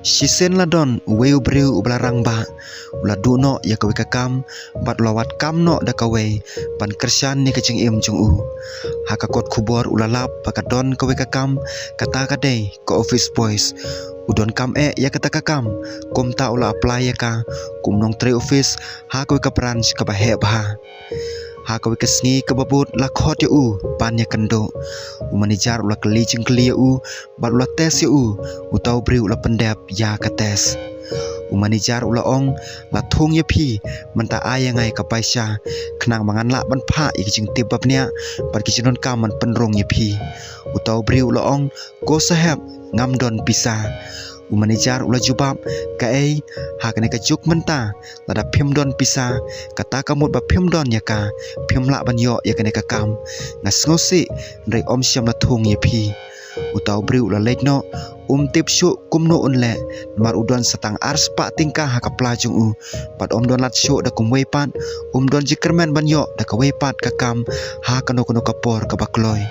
Shisen ladon weu breu ubelarang ba ula duno ya kawe kakam bat lawat kam no da kawe ban kersan ni kecing im jung u hakakot kubor ula lap pakadon kawe kakam kata kadai ke office boys udon kam ya kata kakam kum ta ula apply ya ka kum nong tre office ha kawe ka branch ka bahe bah ha kawe kesngi ke babut lakhot ya u pan ya kendo manager ula keli cengkeli ya u bat ula tes ya u utau bri ula pendap ya ka tes manager ula ong la thung ya phi menta aya ngai ka paisa khnang mangan la ban pha ik jing tip babnya par kichinon ka man penrong ya phi utau bri ula ong ko sahab ngam don pisa manager ula jubab ka ha kane ka juk menta lada phim don pisa kata kamut ba phim don ya ka phim la ban yo ya kane ka kam ngas ngosi rei om syam la thung ya phi utau bri ula lekno tip syu kumno unle mar udon satang ars pa tingkah ha ka plajung u pat om don lat syu da kum weipat don jikermen ban yo da ka weipat ka kam ha kano kono kapor ka bakloi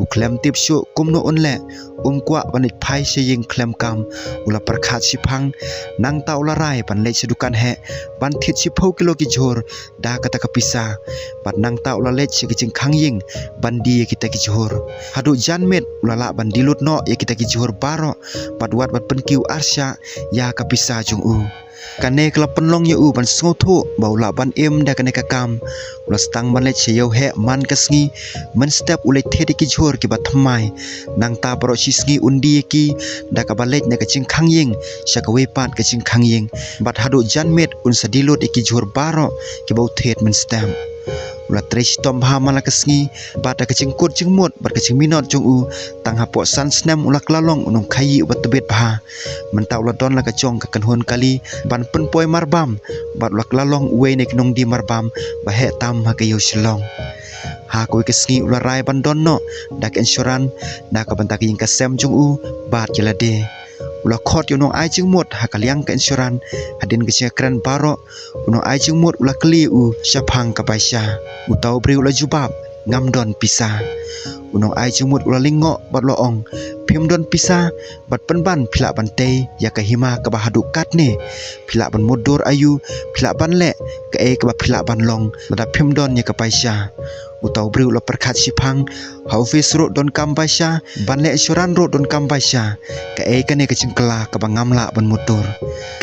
u klem tip syu kumno unle kwa banit phai se ying klem kam ula parkhat sipang nang ta ula rai pan le sedukan he ban thit si phau kilo ki jhor da kata ka pisa pat nang ta ula le chi ki khang ying bandi kita ki jhor hadu janmet ula la ban dilut no ya kita ki jhor baro pat wat bat penkiu arsya ya ka pisa jung u kane kala penlong ya u ban sngotu baula ban em da kane ka kam ula stang ban le cheu he man kasngi man step ule thedi ki jhor ki bat thamai nang ta paro sisngi undi ki da ka balek ne ka ching khang ying sha ka we pat ka ching khang ying bat hadu janmet un sadilot ki jhor baro ki bau thet man stem ula tres tom ha mala kasngi bat ka ching kut ching mut bat ka ching minot jung u tang ha po san snem ula klalong unong khayi bat tebet bha menta ula don la ka chong ka kanhon kali ban pen poi marbam bat ula klalong we ne knong di marbam ba he tam ha ka yo shlong ha ko kasngi ula rai ban don no dak insurance da ka bantak yin ka sem jung u bat jelade ula khot yo nong ai ching mut ha ka liang ka insurance adin ka chekran baro unong ai ching mut ula kli u syapang ka paisa utau bri ula jubab ngam don pisa unong ai ching mut ula lingo bat lo ong phim don pisa bat penban phila ban te ya ka hima ka bahadu kat ne phila ban mudur ayu phila ban le ka ka ba phila ban long lada phim don ya ka paisa utau bri ula perkhat sipang haufis ro don kam paisa ban le insurance ro don kam paisa ka ne ka cingkela ka bangam la ban mutur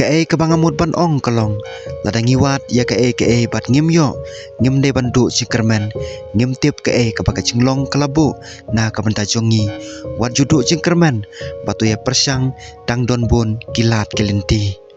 ka ka bangamut ban ong kalong lada ngiwat ya ka bat ngim yo ngim de ban du cikermen ngim tip ka ba ka cinglong kalabu na ka banta jongi wat judu cingkermen batu ya persang dang don bun kilat kelinti